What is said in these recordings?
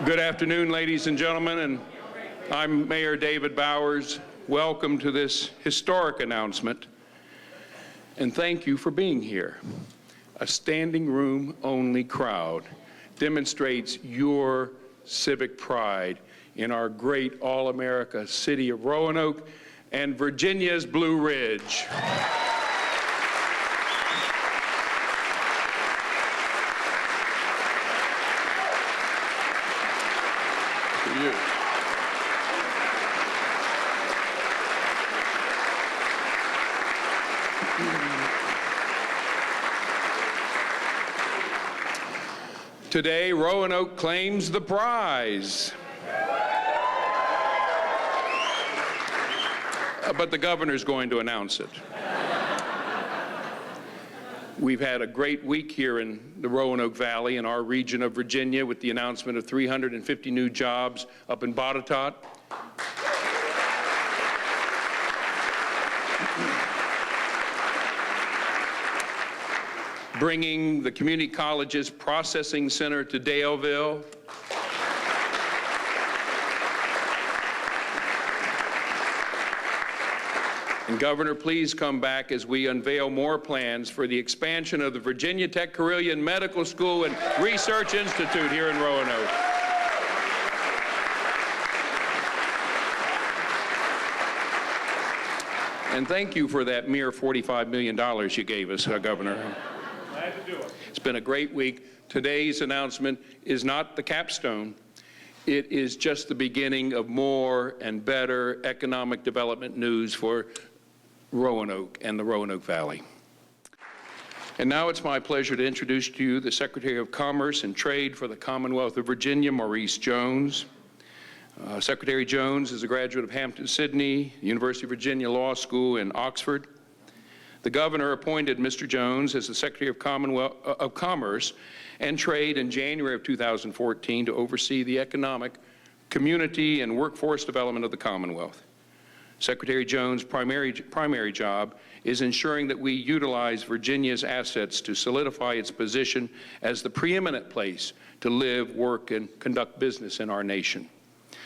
Good afternoon, ladies and gentlemen, and I'm Mayor David Bowers. Welcome to this historic announcement, and thank you for being here. A standing room only crowd demonstrates your civic pride in our great all-America city of Roanoke and Virginia's Blue Ridge. You. Today, Roanoke claims the prize. But the governor's going to announce it. We've had a great week here in the Roanoke Valley in our region of Virginia with the announcement of 350 new jobs up in Botetourt. Bringing the community college's processing center to Daleville. And Governor, please come back as we unveil more plans for the expansion of the Virginia Tech Carilion Medical School and Research Institute here in Roanoke. And thank you for that mere $45 million you gave us, Governor. Glad to do it. It's been a great week. Today's announcement is not the capstone. It is just the beginning of more and better economic development news for Roanoke and the Roanoke Valley. And now it's my pleasure to introduce to you the Secretary of Commerce and Trade for the Commonwealth of Virginia, Maurice Jones. Secretary Jones is a graduate of Hampton-Sydney, University of Virginia Law School in Oxford. The governor appointed Mr. Jones as the Secretary of Commerce and Trade in January of 2014 to oversee the economic, community, and workforce development of the Commonwealth. Secretary Jones' primary job is ensuring that we utilize Virginia's assets to solidify its position as the preeminent place to live, work, and conduct business in our nation.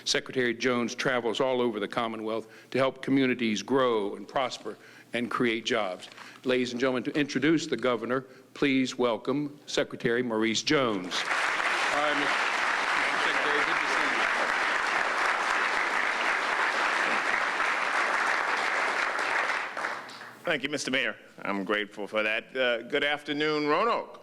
Secretary Jones travels all over the Commonwealth to help communities grow and prosper and create jobs. Ladies and gentlemen, to introduce the governor, please welcome Secretary Maurice Jones. All right, Mr. Secretary, good to see you. Thank you, Mr. Mayor. I'm grateful for that. Good afternoon, Roanoke.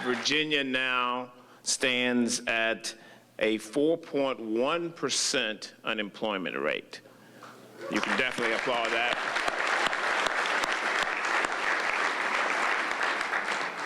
Virginia now stands at a 4.1% unemployment rate. You can definitely applaud that.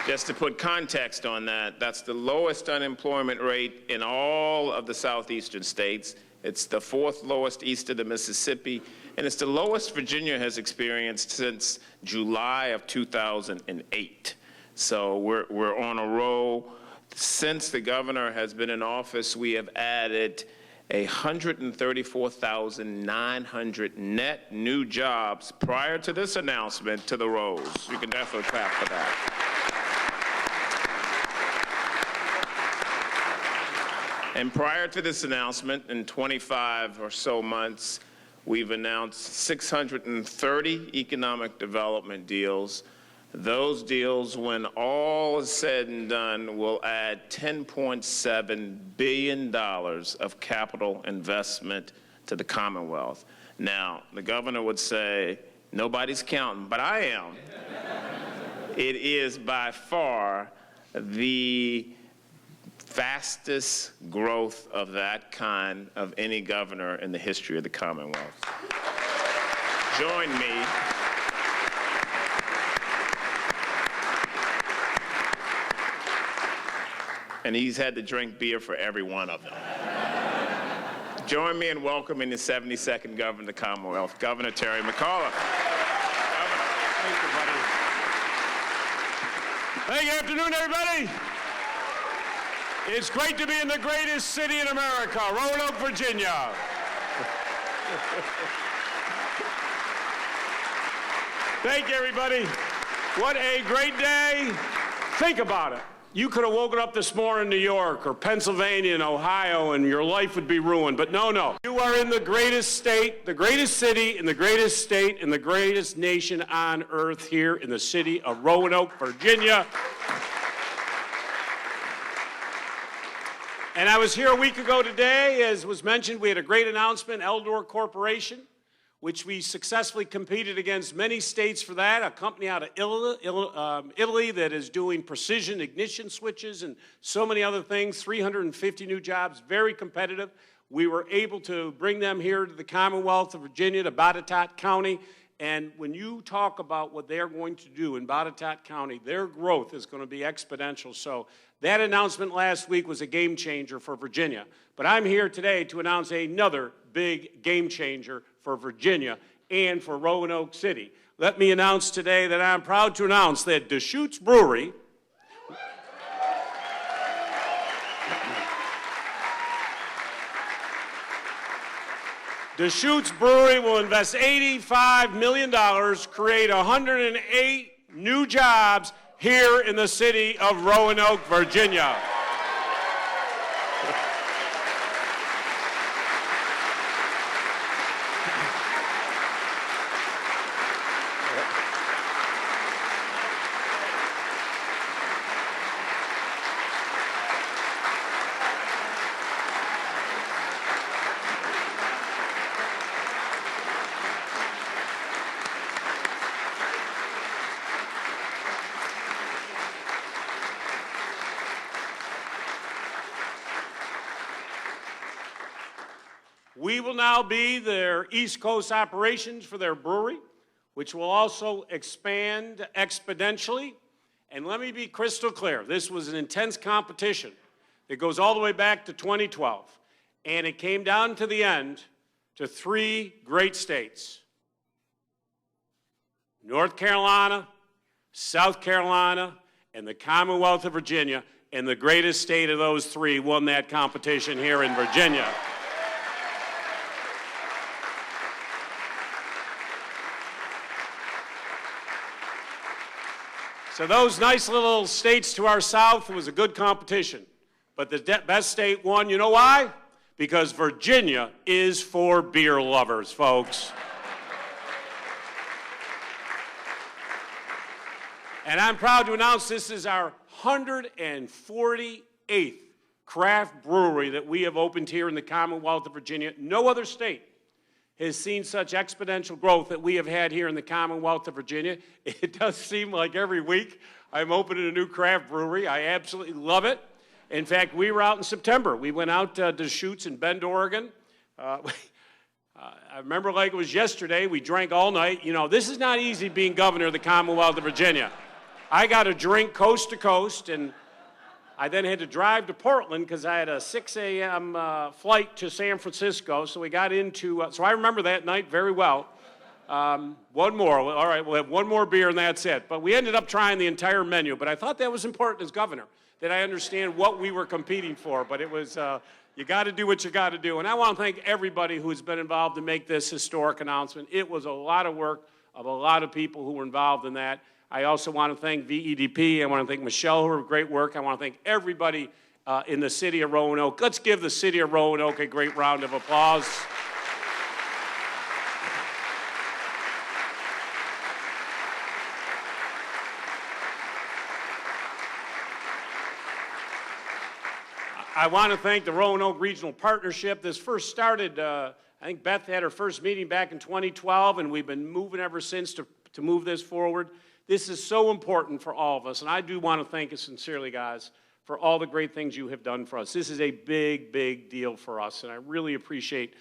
Just to put context on that, that's the lowest unemployment rate in all of the southeastern states. It's the fourth lowest east of the Mississippi, and it's the lowest Virginia has experienced since July of 2008. So we're on a roll. Since the governor has been in office, we have added 134,900 net new jobs prior to this announcement to the rolls. You can definitely clap for that. And prior to this announcement, in 25 or so months, we've announced 630 economic development deals. Those deals, when all is said and done, will add $10.7 billion of capital investment to the Commonwealth. Now, the governor would say, nobody's counting, but I am. It is by far the fastest growth of that kind of any governor in the history of the Commonwealth. Join me. And he's had to drink beer for every one of them. Join me in welcoming the 72nd governor of the Commonwealth, Governor Terry McAuliffe. Thank you, buddy. Hey, good afternoon, everybody. It's great to be in the greatest city in America, Roanoke, Virginia. Thank you, everybody. What a great day. Think about it. You could have woken up this morning in New York or Pennsylvania and Ohio and your life would be ruined, but no, no. You are in the greatest state, the greatest city, in the greatest state, in the greatest nation on earth here in the city of Roanoke, Virginia. And I was here a week ago today. As was mentioned, we had a great announcement, Eldor Corporation, which we successfully competed against many states for that, a company out of Italy that is doing precision ignition switches and so many other things, 350 new jobs, very competitive. We were able to bring them here to the Commonwealth of Virginia, to Botetourt County, and when you talk about what they're going to do in Botetourt County, their growth is going to be exponential. So that announcement last week was a game changer for Virginia. But I'm here today to announce another big game changer for Virginia and for Roanoke City. Let me announce today that I'm proud to announce that Deschutes Brewery will invest $85 million, create 108 new jobs here in the city of Roanoke, Virginia. We will now be their East Coast operations for their brewery, which will also expand exponentially. And let me be crystal clear, this was an intense competition that goes all the way back to 2012. And it came down to the end to three great states: North Carolina, South Carolina, and the Commonwealth of Virginia. And the greatest state of those three won that competition here in Virginia. So those nice little states to our south, it was a good competition. But the best state won. You know why? Because Virginia is for beer lovers, folks. And I'm proud to announce this is our 148th craft brewery that we have opened here in the Commonwealth of Virginia. No other state has seen such exponential growth that we have had here in the Commonwealth of Virginia. It does seem like every week I'm opening a new craft brewery. I absolutely love it. In fact, we were out in September. We went out to Deschutes in Bend, Oregon. I remember like it was yesterday. We drank all night. You know, this is not easy being governor of the Commonwealth of Virginia. I got to drink coast to coast, and I then had to drive to Portland because I had a 6 a.m. Flight to San Francisco. So we got into, so I remember that night very well. One more. All right, we'll have one more beer and that's it. But we ended up trying the entire menu. But I thought that was important as governor, that I understand what we were competing for. But it was, you got to do what you got to do. And I want to thank everybody who's been involved to make this historic announcement. It was a lot of work of a lot of people who were involved in that. I also want to thank VEDP. I want to thank Michelle for her great work. I want to thank everybody in the city of Roanoke. Let's give the city of Roanoke a great round of applause. I want to thank the Roanoke Regional Partnership. This first started, I think Beth had her first meeting back in 2012, and we've been moving ever since to move this forward. This is so important for all of us, and I do want to thank you sincerely, guys, for all the great things you have done for us. This is a big, big deal for us, and I really appreciate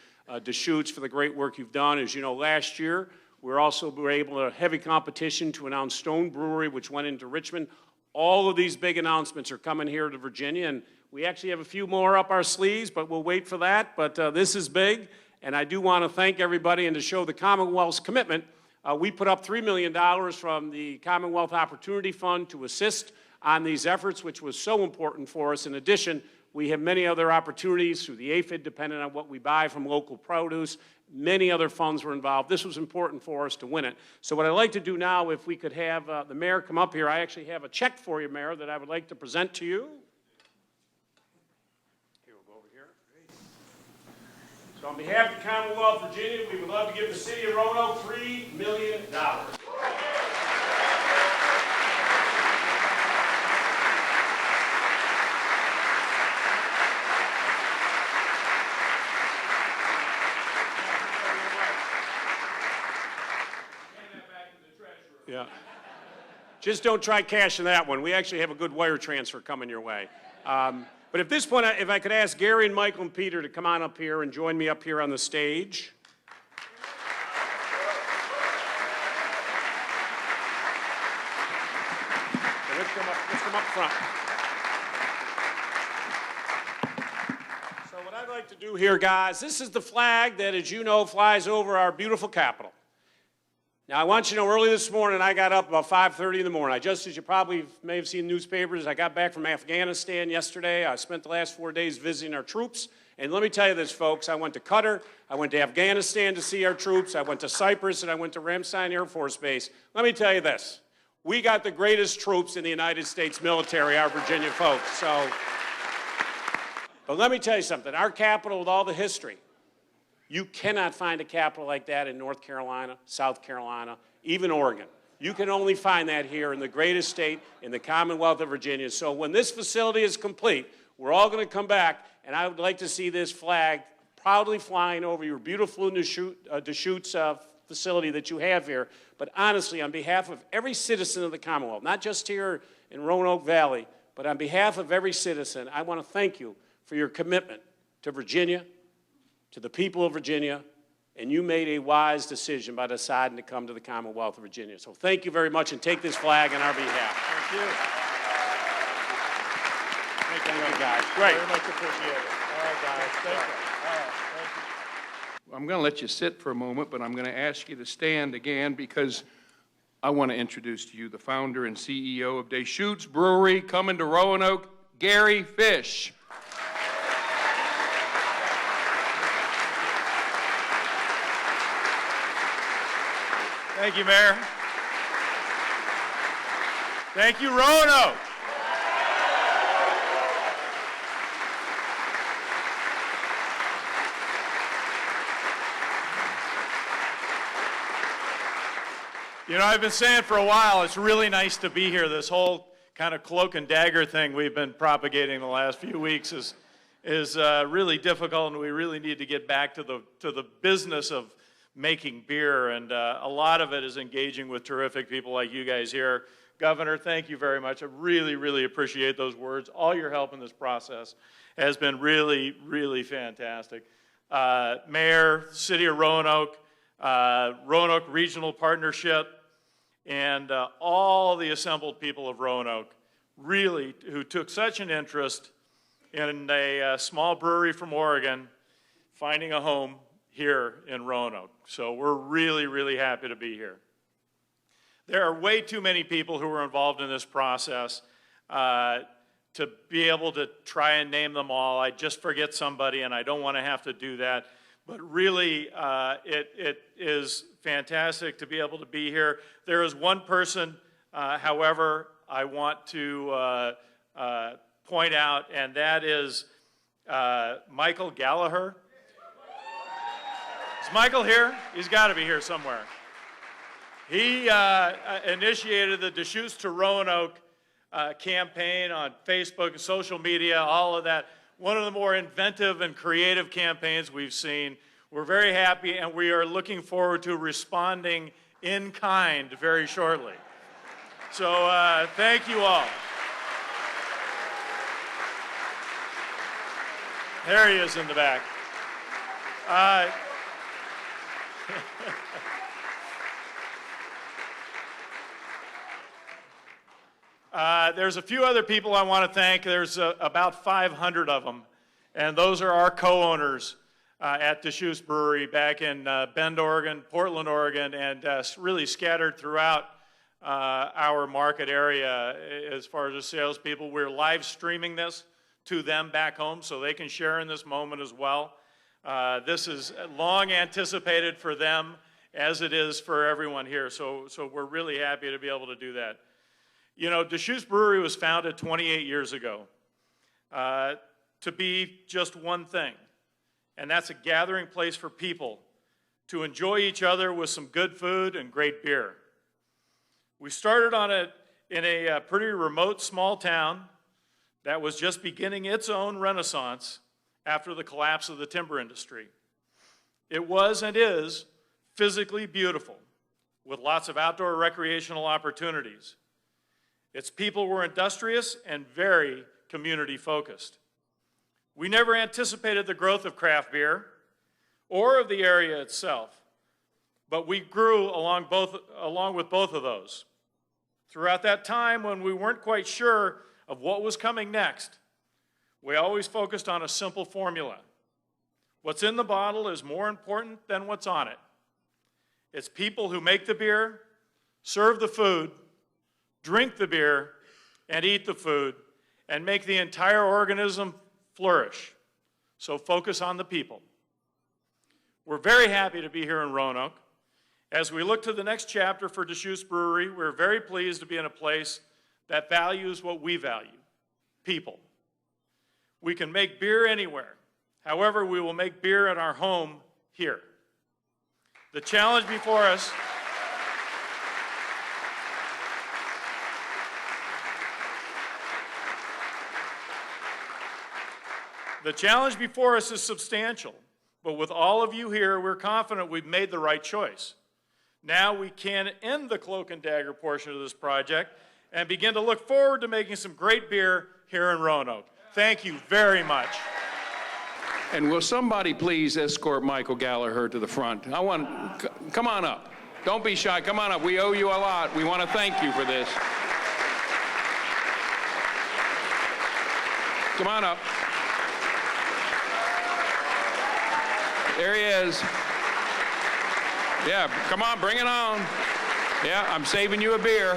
Deschutes for the great work you've done. As you know, last year, we were able to heavy competition to announce Stone Brewery, which went into Richmond. All of these big announcements are coming here to Virginia, and we actually have a few more up our sleeves, but we'll wait for that. But this is big, and I do want to thank everybody and to show the Commonwealth's commitment. We put up $3 million from the Commonwealth Opportunity Fund to assist on these efforts, which was so important for us. In addition, We have many other opportunities through the aphid, depending on what we buy from local produce. Many other funds were involved. This was important for us to win it. So what I'd like to do now, if we could have the mayor come up here, I actually have a check for you, Mayor, that I would like to present to you. Here, we'll go over here. So on behalf of the Commonwealth of Virginia, we would love to give the city of Roanoke $3 million. Yeah. Just don't try cashing that one. We actually have a good wire transfer coming your way. But at this point, if I could ask Gary and Michael and Peter to come on up here and join me up here on the stage. So let's come up front. So what I'd like to do here, guys, this is the flag that, as you know, flies over our beautiful capital. Now, I want you to know, early this morning, I got up about 5:30 in the morning. Just as you probably may have seen in newspapers, I got back from Afghanistan yesterday. I spent the last 4 days visiting our troops. And let me tell you this, folks, I went to Qatar, I went to Afghanistan to see our troops, I went to Cyprus, and I went to Ramstein Air Force Base. Let me tell you this, we got the greatest troops in the United States military, our Virginia folks. But let me tell you something, our capital with all the history, you cannot find a capital like that in North Carolina, South Carolina, even Oregon. You can only find that here in the greatest state in the Commonwealth of Virginia. So when this facility is complete, we're all going to come back, and I would like to see this flag proudly flying over your beautiful Deschutes facility that you have here. But honestly, on behalf of every citizen of the Commonwealth, not just here in Roanoke Valley, but on behalf of every citizen, I want to thank you for your commitment to Virginia, to the people of Virginia, and you made a wise decision by deciding to come to the Commonwealth of Virginia. So thank you very much, and take this flag on our behalf. Thank you. Thank you, guys. Great. Very much appreciate it. All right, guys. Thank you. All right, thank you. I'm going to let you sit for a moment, but I'm going to ask you to stand again because I want to introduce to you the founder and CEO of Deschutes Brewery, coming to Roanoke, Gary Fish. Thank you, Mayor. Thank you, Roanoke. You know, I've been saying for a while, it's really nice to be here. This whole kind of cloak and dagger thing we've been propagating the last few weeks is really difficult, and we really need to get back to the business of making beer, and a lot of it is engaging with terrific people like you guys here. Governor, thank you very much. I really, really appreciate those words. All your help in this process has been really, really fantastic. Mayor, City of Roanoke, Roanoke Regional Partnership, and all the assembled people of Roanoke, really, who took such an interest in a small brewery from Oregon finding a home here in Roanoke. So we're really, really happy to be here. There are way too many people who were involved in this process to be able to try and name them all. I just forget somebody, and I don't want to have to do that. But really, it is fantastic to be able to be here. There is one person, however, I want to point out, and that is Michael Gallagher. Is Michael here? He's got to be here somewhere. He initiated the Deschutes to Roanoke campaign on Facebook and social media, all of that. One of the more inventive and creative campaigns we've seen. We're very happy, and we are looking forward to responding in kind very shortly. So thank you all. There he is in the back. There's a few other people I want to thank. There's about 500 of them, and those are our co-owners at Deschutes Brewery back in Bend, Oregon, Portland, Oregon, and really scattered throughout our market area as far as the salespeople. We're live streaming this to them back home so they can share in this moment as well. This is long anticipated for them as it is for everyone here. So we're really happy to be able to do that. You know, Deschutes Brewery was founded 28 years ago to be just one thing, and that's a gathering place for people to enjoy each other with some good food and great beer. We started in a pretty remote small town that was just beginning its own renaissance after the collapse of the timber industry. It was and is physically beautiful, with lots of outdoor recreational opportunities. Its people were industrious and very community-focused. We never anticipated the growth of craft beer or of the area itself, but we grew along with both of those. Throughout that time, when we weren't quite sure of what was coming next, we always focused on a simple formula. What's in the bottle is more important than what's on it. It's people who make the beer, serve the food, drink the beer, and eat the food, and make the entire organism flourish. So focus on the people. We're very happy to be here in Roanoke. As we look to the next chapter for Deschutes Brewery, we're very pleased to be in a place that values what we value, people. We can make beer anywhere. However, we will make beer at our home here. The challenge before us is substantial, but with all of you here, we're confident we've made the right choice. Now we can end the cloak and dagger portion of this project and begin to look forward to making some great beer here in Roanoke. Thank you very much. And will somebody please escort Michael Gallagher to the front? Come on up. Don't be shy, come on up. We owe you a lot. We want to thank you for this. Come on up. There he is. Yeah, come on, bring it on. Yeah, I'm saving you a beer.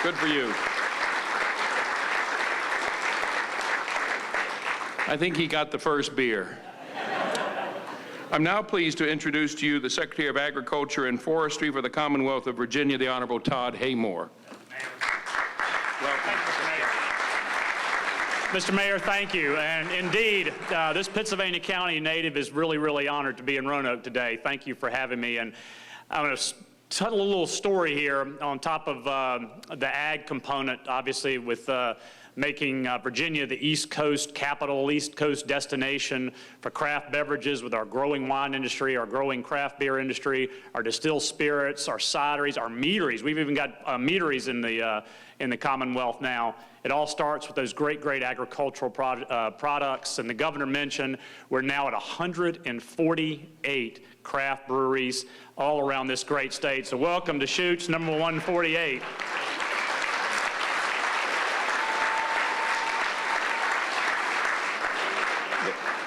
Good for you. I think he got the first beer. I'm now pleased to introduce to you the Secretary of Agriculture and Forestry for the Commonwealth of Virginia, the Honorable Todd Haymore. Mr. Mayor, thank you. And indeed, this Pittsylvania County native is really, really honored to be in Roanoke today. Thank you for having me. And I'm going to tell a little story here on top of the ag component, obviously, with making Virginia the East Coast capital, East Coast destination for craft beverages with our growing wine industry, our growing craft beer industry, our distilled spirits, our cideries, our meaderies. We've even got meaderies in the Commonwealth now. It all starts with those great, great agricultural products. And the governor mentioned we're now at 148 craft breweries all around this great state. So welcome to Deschutes, number 148.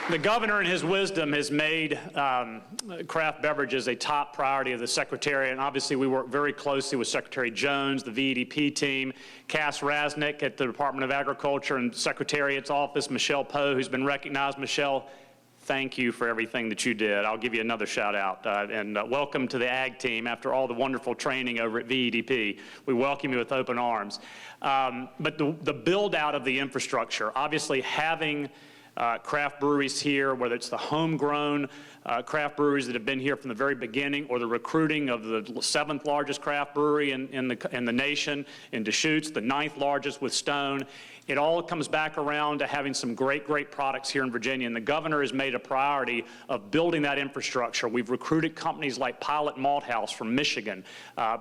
The governor, in his wisdom, has made craft beverages a top priority of the Secretariat, and obviously we work very closely with Secretary Jones, the VEDP team, Cass Rasnick at the Department of Agriculture and Secretariat's office, Michelle Poe, who's been recognized. Michelle, thank you for everything that you did. I'll give you another shout out. And welcome to the ag team after all the wonderful training over at VEDP. We welcome you with open arms. But the build out of the infrastructure, obviously having craft breweries here, whether it's the homegrown craft breweries that have been here from the very beginning, or the recruiting of the 7th largest craft brewery in the nation, in Deschutes, the 9th largest with Stone. It all comes back around to having some great, great products here in Virginia, and the governor has made a priority of building that infrastructure. We've recruited companies like Pilot Malt House from Michigan,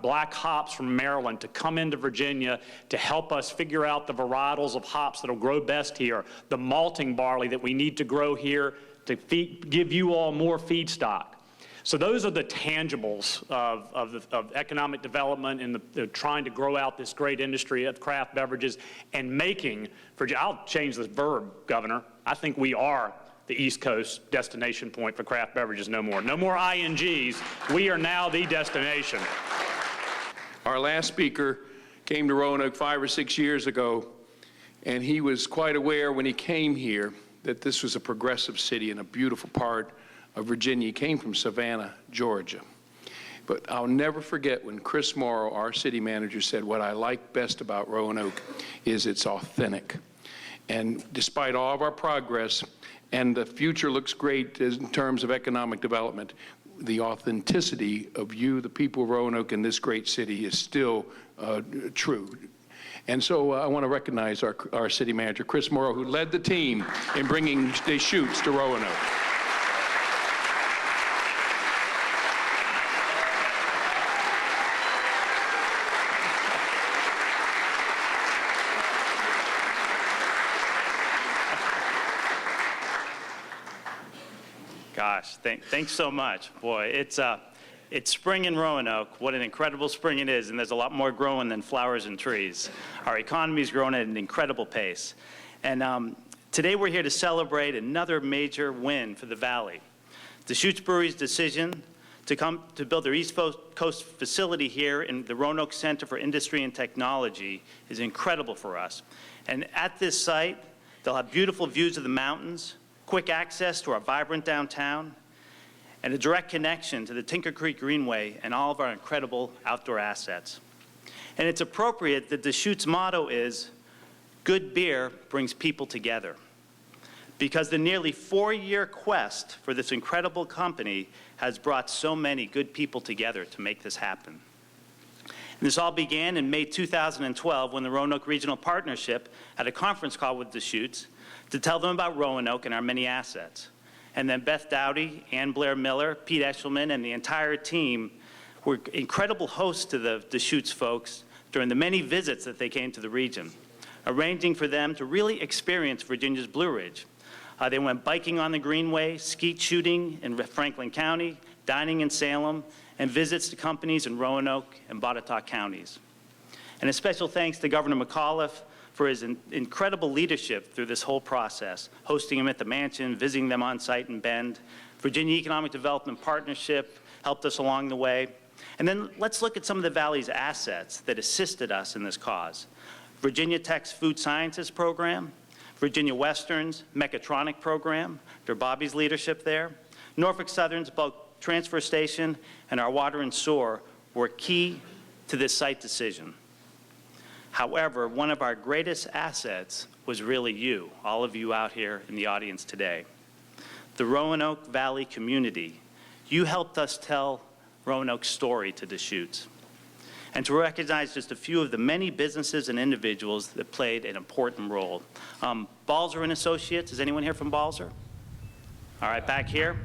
Black Hops from Maryland to come into Virginia to help us figure out the varietals of hops that'll grow best here, the malting barley that we need to grow here to give you all more feedstock. So those are the tangibles of economic development and the trying to grow out this great industry of craft beverages and making, I'll change this verb, Governor. I think we are the East Coast destination point for craft beverages no more. No more INGs. We are now the destination. Our last speaker came to Roanoke 5 or 6 years ago, and he was quite aware when he came here that this was a progressive city and a beautiful part of Virginia. He came from Savannah, Georgia. But I'll never forget when Chris Morrow, our city manager, said, what I like best about Roanoke is it's authentic. And despite all of our progress, and the future looks great in terms of economic development, the authenticity of you, the people of Roanoke, in this great city is still true. And so I want to recognize our city manager, Chris Morrow, who led the team in bringing Deschutes to Roanoke. Gosh, thanks so much. Boy, it's spring in Roanoke. What an incredible spring it is, and there's a lot more growing than flowers and trees. Our economy's growing at an incredible pace. And today we're here to celebrate another major win for the Valley. Deschutes Brewery's decision to build their East Coast facility here in the Roanoke Center for Industry and Technology is incredible for us. And at this site, they'll have beautiful views of the mountains, quick access to our vibrant downtown, and a direct connection to the Tinker Creek Greenway and all of our incredible outdoor assets. And it's appropriate that Deschutes' motto is, good beer brings people together, because the nearly 4-year quest for this incredible company has brought so many good people together to make this happen. And this all began in May 2012 when the Roanoke Regional Partnership had a conference call with Deschutes to tell them about Roanoke and our many assets. And then Beth Dowdy, Ann Blair Miller, Pete Eshelman, and the entire team were incredible hosts to the Deschutes folks during the many visits that they came to the region, arranging for them to really experience Virginia's Blue Ridge. They went biking on the Greenway, skeet shooting in Franklin County, dining in Salem, and visits to companies in Roanoke and Botetourt counties. And a special thanks to Governor McAuliffe for his incredible leadership through this whole process, hosting him at the mansion, visiting them on site in Bend. Virginia Economic Development Partnership helped us along the way. And then let's look at some of the Valley's assets that assisted us in this cause. Virginia Tech's Food Sciences Program, Virginia Western's Mechatronic Program, under Bobby's leadership there, Norfolk Southern's bulk transfer station, and our water and sewer were key to this site decision. However, one of our greatest assets was really you, all of you out here in the audience today. The Roanoke Valley community. You helped us tell Roanoke's story to Deschutes. And to recognize just a few of the many businesses and individuals that played an important role. Balzer and Associates, is anyone here from Balzer? All right, back here.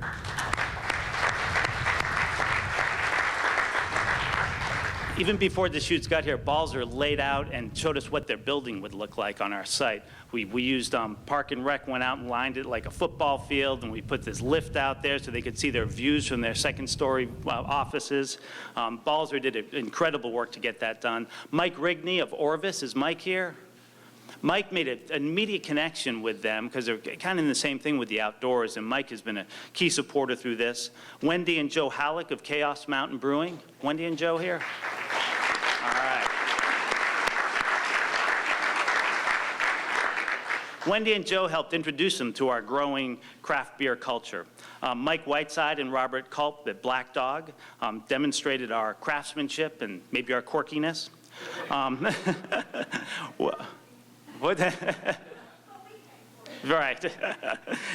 Even before Deschutes got here, Balzer laid out and showed us what their building would look like on our site. We used Park and Rec, went out and lined it like a football field, and we put this lift out there so they could see their views from their second-story offices. Balzer did incredible work to get that done. Mike Rigney of Orvis, is Mike here? Mike made an immediate connection with them because they're kind of in the same thing with the outdoors, and Mike has been a key supporter through this. Wendy and Joe Halleck of Chaos Mountain Brewing. Wendy and Joe here? All right. Wendy and Joe helped introduce them to our growing craft beer culture. Mike Whiteside and Robert Culp at Black Dog demonstrated our craftsmanship and maybe our quirkiness. What? Right.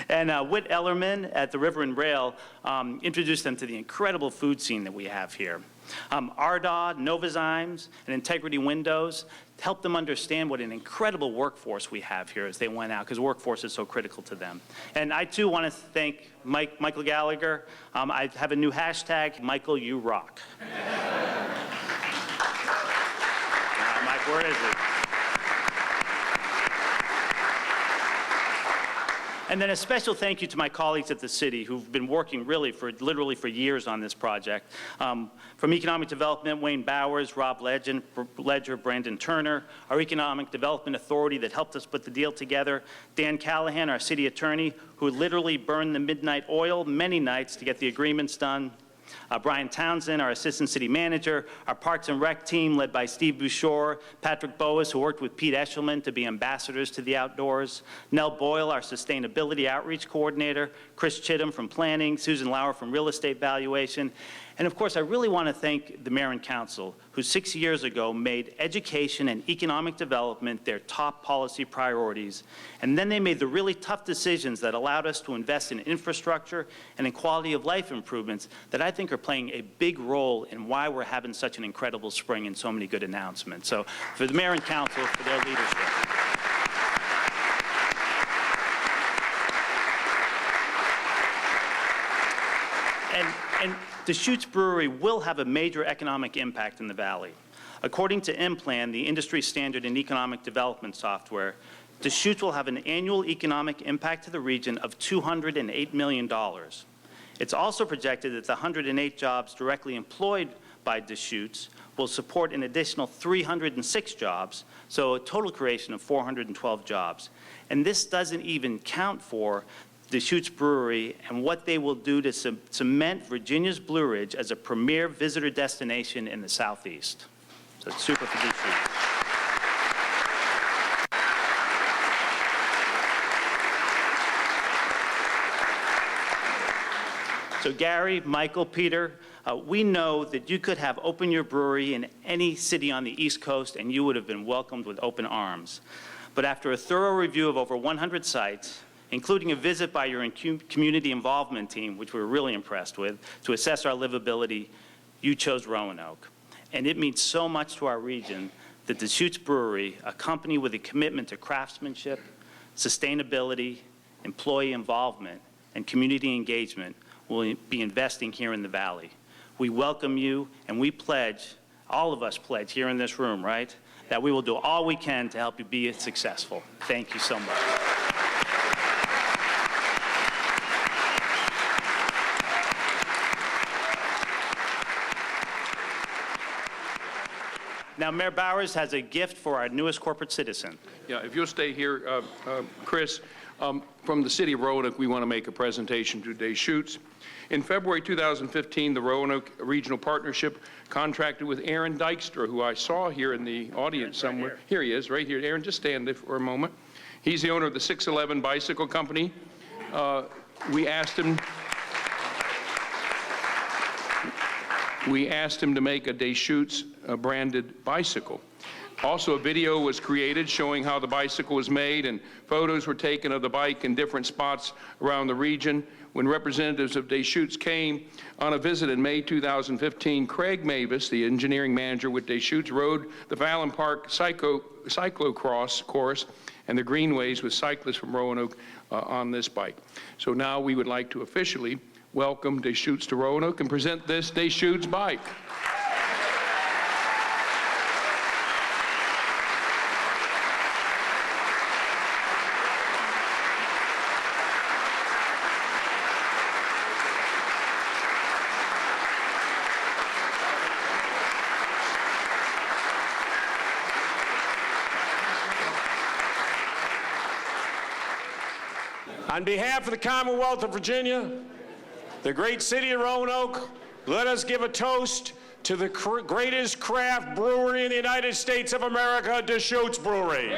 And Whit Ellerman at the River and Rail introduced them to the incredible food scene that we have here. Ardagh, Novozymes, and Integrity Windows helped them understand what an incredible workforce we have here as they went out, because workforce is so critical to them. And I, too, want to thank Michael Gallagher. I have a new hashtag, Michael, you rock. Mike, where is he? And then a special thank you to my colleagues at the city who've been working literally for years on this project. From Economic Development, Wayne Bowers, Rob Ledger, Brandon Turner, our Economic Development Authority that helped us put the deal together, Dan Callahan, our city attorney, who literally burned the midnight oil many nights to get the agreements done. Brian Townsend, our Assistant City Manager, our Parks and Rec team led by Steve Bouchard, Patrick Boas, who worked with Pete Eshelman to be ambassadors to the outdoors, Nell Boyle, our Sustainability Outreach Coordinator, Chris Chittum from Planning, Susan Lauer from Real Estate Valuation, and of course, I really want to thank the Mayor and Council, who 6 years ago made education and economic development their top policy priorities. And then they made the really tough decisions that allowed us to invest in infrastructure and in quality of life improvements that I think are playing a big role in why we're having such an incredible spring and so many good announcements. So for the Mayor and Council, for their leadership. And Deschutes Brewery will have a major economic impact in the Valley. According to M-Plan, the industry standard in economic development software, Deschutes will have an annual economic impact to the region of $208 million. It's also projected that the 108 jobs directly employed by Deschutes will support an additional 306 jobs, so a total creation of 412 jobs. And this doesn't even count for Deschutes Brewery and what they will do to cement Virginia's Blue Ridge as a premier visitor destination in the Southeast. So it's super for Deschutes. So Gary, Michael, Peter, we know that you could have opened your brewery in any city on the East Coast and you would have been welcomed with open arms. But after a thorough review of over 100 sites, including a visit by your community involvement team, which we were really impressed with, to assess our livability, you chose Roanoke. And it means so much to our region that Deschutes Brewery, a company with a commitment to craftsmanship, sustainability, employee involvement, and community engagement, will be investing here in the Valley. We welcome you, and we pledge, all of us pledge here in this room, right, that we will do all we can to help you be successful. Thank you so much. Now, Mayor Bowers has a gift for our newest corporate citizen. Yeah, if you'll stay here, Chris, from the city of Roanoke, we want to make a presentation to Deschutes. In February 2015, the Roanoke Regional Partnership contracted with Aaron Dykstra, who I saw here in the audience somewhere. Right here he is, right here. Aaron, just stand there for a moment. He's the owner of the 611 Bicycle Company. We asked him to make a Deschutes branded bicycle. Also, a video was created showing how the bicycle was made, and photos were taken of the bike in different spots around the region. When representatives of Deschutes came on a visit in May 2015, Craig Mavis, the engineering manager with Deschutes, rode the Fallon Park cyclocross course and the greenways with cyclists from Roanoke on this bike. So now we would like to officially welcome Deschutes to Roanoke and present this Deschutes bike. On behalf of the Commonwealth of Virginia, the great city of Roanoke, let us give a toast to the greatest craft brewery in the United States of America, Deschutes Brewery.